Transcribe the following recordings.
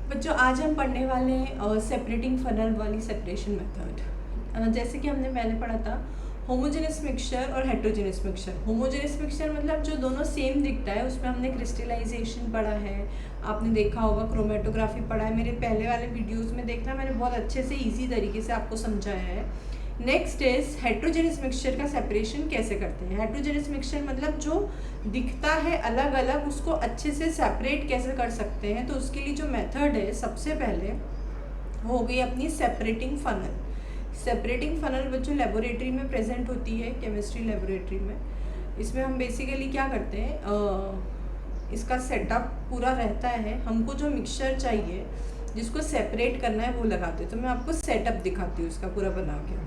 बच्चों आज हम पढ़ने वाले हैं सेपरेटिंग फनल वाली सेपरेशन मेथड। जैसे कि हमने पहले पढ़ा था होमोजेनस मिक्सचर और हेट्रोजेनस मिक्सचर। होमोजेनस मिक्सचर मतलब जो दोनों सेम दिखता है, उसमें हमने क्रिस्टलाइजेशन पढ़ा है, आपने देखा होगा, क्रोमेटोग्राफी पढ़ा है। मेरे पहले वाले वीडियोस में देखना, मैंने बहुत अच्छे से इजी तरीके से आपको समझाया है। नेक्स्ट इज हेट्रोजेनस मिक्सचर का सेपरेशन कैसे करते हैं। हेट्रोजेनस मिक्सचर मतलब जो दिखता है अलग अलग, उसको अच्छे से सेपरेट कैसे कर सकते हैं। तो उसके लिए जो मेथड है, सबसे पहले हो गई अपनी सेपरेटिंग फनल। सेपरेटिंग फनल बच्चों लेबोरेटरी में प्रेजेंट होती है, केमिस्ट्री लेबोरेटरी में। इसमें हम बेसिकली क्या करते हैं, इसका सेटअप पूरा रहता है। हमको जो मिक्सचर चाहिए जिसको सेपरेट करना है वो लगाते हैं। तो मैं आपको सेटअप दिखाती हूँ इसका पूरा बना के।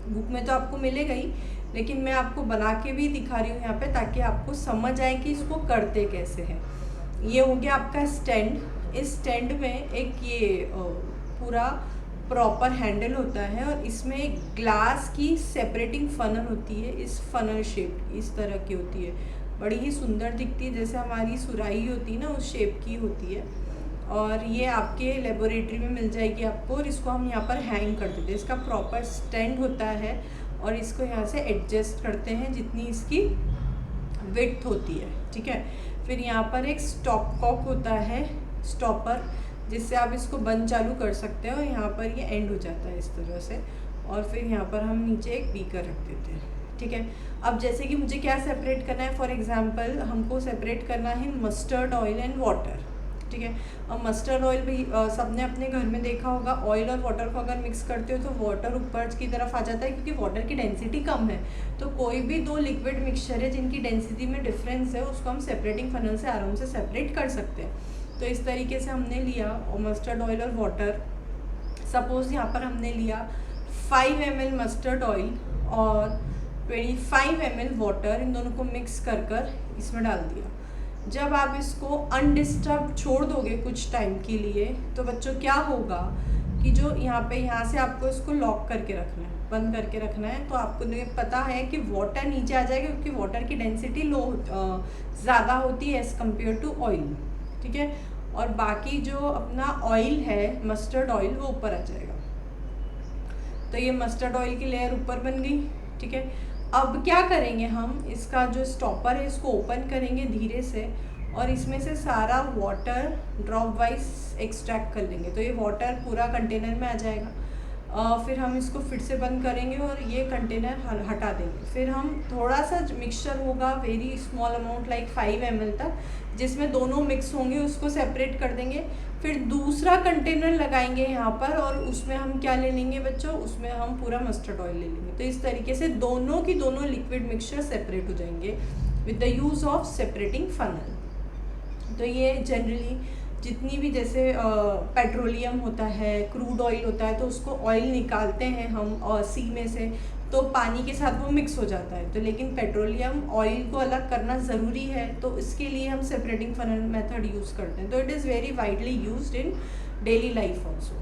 बुक में तो आपको मिलेगा ही, लेकिन मैं आपको बना के भी दिखा रही हूँ यहाँ पे, ताकि आपको समझ आए कि इसको करते कैसे हैं। ये हो गया आपका स्टैंड। इस स्टैंड में एक ये पूरा प्रॉपर हैंडल होता है और इसमें एक ग्लास की सेपरेटिंग फनल होती है। इस फनल शेप इस तरह की होती है, बड़ी ही सुंदर दिखती है, जैसे हमारी सुराही होती है ना, उस शेप की होती है। और ये आपके लेबोरेटरी में मिल जाएगी आपको, और इसको हम यहाँ पर हैंग कर देते हैं। इसका प्रॉपर स्टैंड होता है और इसको यहाँ से एडजस्ट करते हैं जितनी इसकी विड्थ होती है, ठीक है। फिर यहाँ पर एक स्टॉप कॉक होता है, स्टॉपर, जिससे आप इसको बंद चालू कर सकते हो। यहाँ पर ये एंड हो जाता है इस तरह से, और फिर यहाँ पर हम नीचे एक बीकर रख देते हैं, ठीक है। अब जैसे कि मुझे क्या सेपरेट करना है, फॉर एग्जांपल हमको सेपरेट करना है मस्टर्ड ऑयल एंड वाटर, ठीक है। अब मस्टर्ड ऑयल भी सबने अपने घर में देखा होगा। ऑयल और वाटर को अगर मिक्स करते हो तो वाटर ऊपर की तरफ आ जाता है, क्योंकि वाटर की डेंसिटी कम है। तो कोई भी दो लिक्विड मिक्सचर है जिनकी डेंसिटी में डिफरेंस है, उसको हम सेपरेटिंग फनल से आराम से सेपरेट कर सकते हैं। तो इस तरीके से हमने लिया और मस्टर्ड ऑयल और वाटर। सपोज यहाँ पर हमने लिया 5 ml मस्टर्ड ऑयल और 25 ml वाटर, इन दोनों को मिक्स कर इसमें डाल दिया। जब आप इसको अनडिस्टर्ब छोड़ दोगे कुछ टाइम के लिए, तो बच्चों क्या होगा कि जो यहाँ से आपको इसको लॉक करके रखना है, बंद करके रखना है। तो आपको पता है कि वाटर नीचे आ जाएगा, क्योंकि वाटर की डेंसिटी ज़्यादा होती है एज़ कम्पेयर टू ऑयल, ठीक है। और बाकी जो अपना ऑयल है मस्टर्ड ऑयल, वो ऊपर आ जाएगा। तो ये मस्टर्ड ऑयल की लेयर ऊपर बन गई, ठीक है। अब क्या करेंगे, हम इसका जो स्टॉपर है इसको ओपन करेंगे धीरे से, और इसमें से सारा वाटर ड्रॉप वाइज एक्सट्रैक्ट कर लेंगे। तो ये वाटर पूरा कंटेनर में आ जाएगा। फिर हम इसको फिर से बंद करेंगे और ये कंटेनर हटा देंगे। फिर हम थोड़ा सा मिक्सचर होगा, very small amount like 5 ml तक, जिसमें दोनों मिक्स होंगे, उसको सेपरेट कर देंगे। फिर दूसरा कंटेनर लगाएंगे यहाँ पर, और उसमें हम क्या ले लेंगे बच्चों, उसमें हम पूरा मस्टर्ड ऑयल ले लेंगे। तो इस तरीके से दोनों की दोनों लिक्विड मिक्सचर सेपरेट हो जाएंगे with the use of separating funnel. तो ये जनरली जितनी भी जैसे पेट्रोलियम होता है, क्रूड ऑयल होता है, तो उसको ऑयल निकालते हैं हम सी में से, तो पानी के साथ वो मिक्स हो जाता है। तो लेकिन पेट्रोलियम ऑयल को अलग करना ज़रूरी है, तो इसके लिए हम सेपरेटिंग फनल मेथड यूज़ करते हैं। तो it is very widely used in daily life also,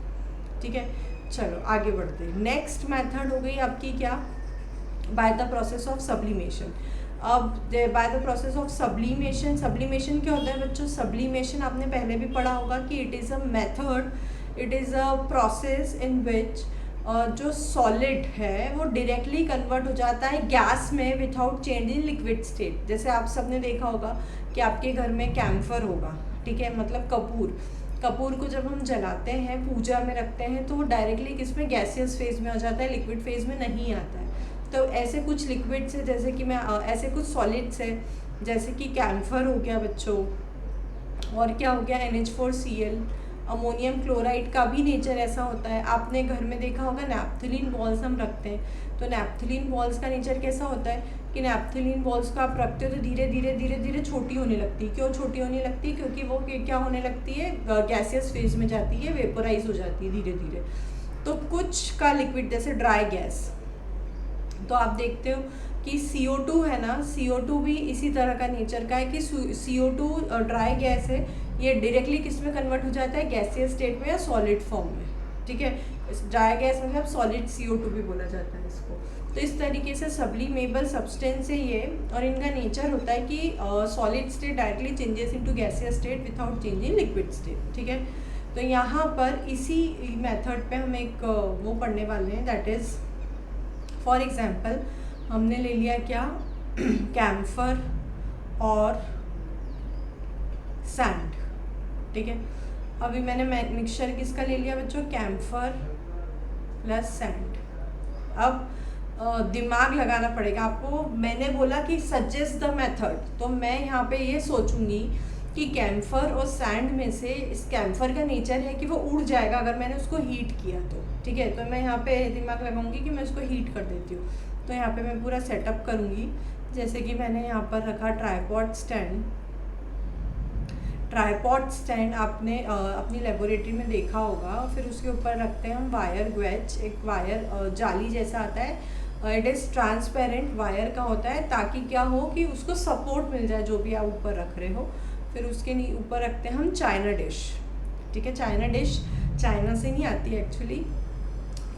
ठीक है। चलो आगे बढ़ते हैं। नेक्स्ट मेथड हो गई आपकी क्या, by the process of sublimation. अब by the process of sublimation, sublimation क्या होता है बच्चों, सब्लिमेशन आपने पहले भी पढ़ा होगा कि it is a method, it is a process in which जो सॉलिड है वो डायरेक्टली कन्वर्ट हो जाता है गैस में without change in liquid state. जैसे आप सबने देखा होगा कि आपके घर में कैम्फर होगा, ठीक है, मतलब कपूर को जब हम जलाते हैं, पूजा में रखते हैं, तो वो डायरेक्टली किसमें, गैसियस फेज में आ जाता है, लिक्विड फेज में नहीं आता है। तो ऐसे कुछ लिक्विड्स है, जैसे कि ऐसे कुछ सॉलिड्स है, जैसे कि कैम्फर हो गया बच्चों, और क्या हो गया, NH4Cl। अमोनियम क्लोराइड का भी नेचर ऐसा होता है। आपने घर में देखा होगा नैप्थलीन बॉल्स हम रखते हैं, तो नैप्थलीन बॉल्स का नेचर कैसा होता है कि नैप्थलीन बॉल्स को आप रखते हो तो धीरे धीरे छोटी होने लगती है। क्यों छोटी होने लगती है, क्योंकि वो क्या होने लगती है, गैसियस फेज में जाती है, वेपोराइज हो जाती है धीरे धीरे। तो कुछ का लिक्विड जैसे ड्राई गैस, तो आप देखते हो कि CO2 है ना, CO2 भी इसी तरह का नेचर का है कि CO2 ड्राई गैस है, ये डायरेक्टली किस में कन्वर्ट हो जाता है, गैसियस स्टेट में या सॉलिड फॉर्म में, ठीक है। ड्राई गैस मतलब सॉलिड CO2 भी बोला जाता है इसको। तो इस तरीके से सब्लिमेबल सब्सटेंस है ये, और इनका नेचर होता है कि solid state directly changes into gaseous state without change in liquid state, ठीक है। तो यहाँ पर इसी मेथड पे हम एक वो पढ़ने वाले हैं, दैट इज़ फॉर एग्जांपल हमने ले लिया क्या, कैम्फर और सैंड, ठीक है। अभी मैंने मिक्सचर किसका ले लिया बच्चों, कैम्फर प्लस सैंड। अब दिमाग लगाना पड़ेगा आपको। मैंने बोला कि सजेस्ट द मेथड, तो मैं यहाँ पे ये सोचूंगी कि कैम्फर और सैंड में से इस कैम्फर का नेचर है कि वो उड़ जाएगा अगर मैंने उसको हीट किया तो, ठीक है। तो मैं यहाँ पे दिमाग लगाऊंगी कि मैं उसको हीट कर देती हूँ। तो यहाँ पे मैं पूरा सेटअप करूँगी, जैसे कि मैंने यहाँ पर रखा ट्राइपॉड स्टैंड। ट्राइपॉड स्टैंड आपने अपनी लेबोरेटरी में देखा होगा। फिर उसके ऊपर रखते हैं हम वायर ग्वेज, एक वायर जाली जैसा आता है, इट इज़ ट्रांसपेरेंट वायर का होता है, ताकि क्या हो कि उसको सपोर्ट मिल जाए जो भी आप ऊपर रख रहे हो। फिर उसके ऊपर रखते हैं हम चाइना डिश, ठीक है। चाइना डिश चाइना से नहीं आती है एक्चुअली,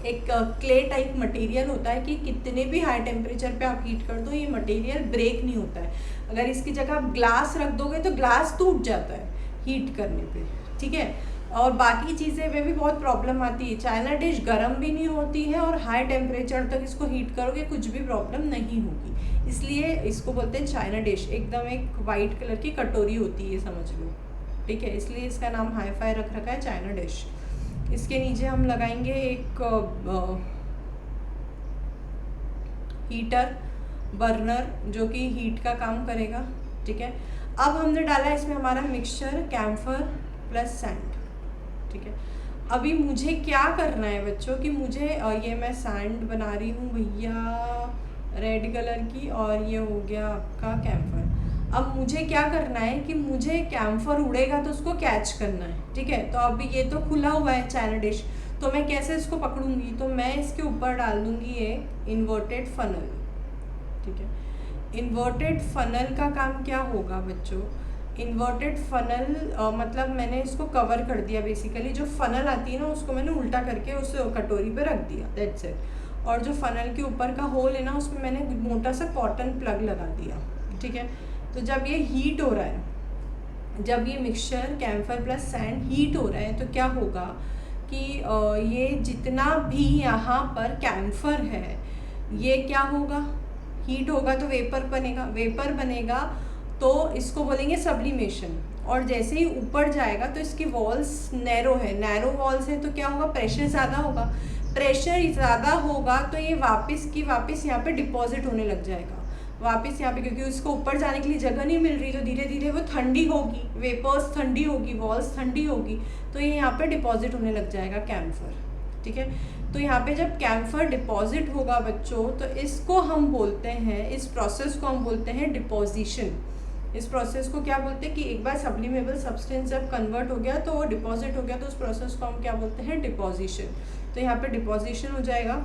एक क्ले टाइप मटेरियल होता है कि कितने भी हाई टेम्परेचर पे आप हीट कर दो ये मटेरियल ब्रेक नहीं होता है। अगर इसकी जगह आप ग्लास रख दोगे तो ग्लास टूट जाता है हीट करने पे, ठीक है। और बाकी चीज़ें में भी बहुत प्रॉब्लम आती है। चाइना डिश गर्म भी नहीं होती है और हाई टेम्परेचर तक इसको हीट करोगे कुछ भी प्रॉब्लम नहीं होगी, इसलिए इसको बोलते हैं चाइना डिश। एकदम एक वाइट कलर की कटोरी होती है समझ लो, ठीक है, इसलिए इसका नाम हाई फाई रख रखा है चाइना डिश। इसके नीचे हम लगाएंगे एक हीटर बर्नर जो कि हीट का काम करेगा, ठीक है। अब हमने डाला इसमें हमारा मिक्सचर कैम्फर प्लस सैंड, ठीक है। अभी मुझे क्या करना है बच्चों कि मुझे ये मैं सैंड बना रही हूँ भैया रेड कलर की, और ये हो गया आपका कैम्फर। अब मुझे क्या करना है कि मुझे कैम्फर उड़ेगा तो उसको कैच करना है, ठीक है। तो अभी ये तो खुला हुआ है चाइना डिश, तो मैं कैसे इसको पकड़ूंगी, तो मैं इसके ऊपर डाल दूंगी ये इन्वर्टेड फनल, ठीक है। इन्वर्टेड फनल का काम क्या होगा बच्चों, इन्वर्टेड फनल मतलब मैंने इसको कवर कर दिया बेसिकली। जो फनल आती है ना उसको मैंने उल्टा करके उस कटोरी पे रख दिया, दैट्स इट। और जो फनल के ऊपर का होल है ना उसमें मैंने मोटा सा कॉटन प्लग लगा दिया, ठीक है। तो जब ये हीट हो रहा है, जब ये mixture camphor plus sand heat हो रहा है तो क्या होगा कि ये जितना भी यहाँ पर कैम्फर है ये क्या होगा, हीट होगा तो वेपर बनेगा, वेपर बनेगा तो इसको बोलेंगे सब्लिमेशन। और जैसे ही ऊपर जाएगा तो इसकी वॉल्स नैरो है, नैरो वॉल्स है तो क्या होगा, प्रेशर ज़्यादा होगा। प्रेशर ज़्यादा होगा तो ये वापस यहाँ पे डिपॉजिट होने लग जाएगा वापस यहाँ पे, क्योंकि उसको ऊपर जाने के लिए जगह नहीं मिल रही, तो धीरे धीरे वो ठंडी होगी, वेपर्स ठंडी होगी, वॉल्स ठंडी होगी, तो ये यहाँ पे डिपॉजिट होने लग जाएगा कैम्फर, ठीक है। तो यहाँ पे जब कैम्फर डिपॉजिट होगा बच्चों तो इसको हम बोलते हैं, इस प्रोसेस को हम बोलते हैं डिपॉजिशन। इस प्रोसेस को क्या बोलते हैं कि एक बार सब्लिमेबल सब्सटेंस जब कन्वर्ट हो गया तो वो डिपॉजिट हो गया, तो उस प्रोसेस को हम क्या बोलते हैं, डिपॉजिशन। तो यहाँ पे डिपॉजिशन हो जाएगा,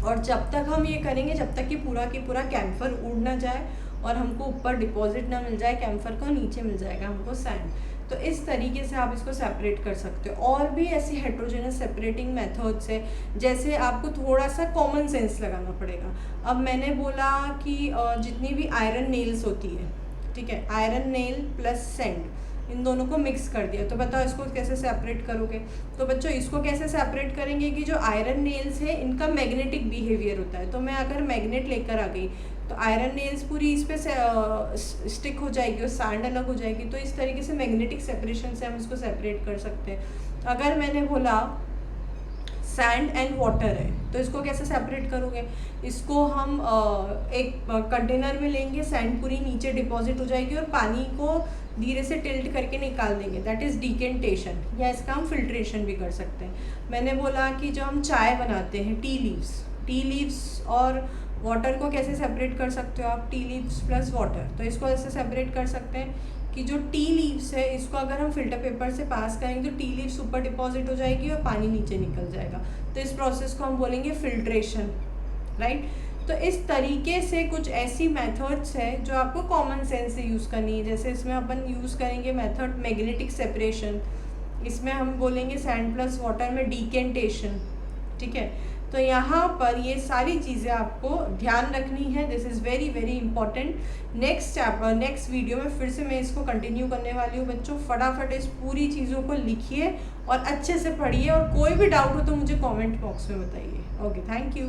और जब तक हम ये करेंगे जब तक कि पूरा कैम्फर उड़ ना जाए और हमको ऊपर डिपॉजिट ना मिल जाए कैम्फर को, नीचे मिल जाएगा हमको सैंड। तो इस तरीके से आप इसको सेपरेट कर सकते हो। और भी ऐसी हेट्रोजेनस सेपरेटिंग मेथड्स है, जैसे आपको थोड़ा सा कॉमन सेंस लगाना पड़ेगा। अब मैंने बोला कि जितनी भी आयरन नेल्स होती है, ठीक है, iron nail plus sand in दोनों को मिक्स कर दिया, तो बताओ इसको कैसे सेपरेट करोगे। तो बच्चों इसको कैसे सेपरेट करेंगे कि जो आयरन नेल्स है इनका मैग्नेटिक बिहेवियर होता है, तो मैं अगर मैग्नेट लेकर आ गई तो आयरन नेल्स पूरी इस पे स्टिक हो जाएगी और सैंड अलग हो जाएगी। तो इस तरीके से मैग्नेटिक सेपरेशन से हम इसको सेपरेट कर सकते हैं। अगर मैंने बोला सैंड एंड वाटर है तो इसको कैसे सेपरेट करोगे, इसको हम एक कंटेनर में लेंगे, सैंड पूरी नीचे डिपॉजिट हो जाएगी और पानी को धीरे से टिल्ट करके निकाल देंगे, दैट इज़ डिकेंटेशन, या इसका हम फिल्ट्रेशन भी कर सकते हैं। मैंने बोला कि जो हम चाय बनाते हैं, टी लीव्स और वाटर को कैसे सेपरेट कर सकते हो आप, टी लीव्स प्लस वाटर। तो इसको ऐसे सेपरेट कर सकते हैं कि जो टी लीव्स है इसको अगर हम फिल्टर पेपर से पास करेंगे तो टी लीव्स ऊपर डिपॉजिट हो जाएगी और पानी नीचे निकल जाएगा, तो इस प्रोसेस को हम बोलेंगे फिल्ट्रेशन, राइट। तो इस तरीके से कुछ ऐसी मेथड्स है जो आपको कॉमन सेंस से यूज़ करनी है। जैसे इसमें अपन यूज़ करेंगे मेथड मैग्नेटिक सेपरेशन, इसमें हम बोलेंगे सैंड प्लस वाटर में डिकेंटेशन, ठीक है। तो यहाँ पर ये सारी चीज़ें आपको ध्यान रखनी है। This is very very important. Next video में फिर से मैं इसको कंटिन्यू करने वाली हूँ बच्चों। फटाफट इस पूरी चीज़ों को लिखिए और अच्छे से पढ़िए, और कोई भी डाउट हो तो मुझे कमेंट बॉक्स में बताइए। Okay, thank you.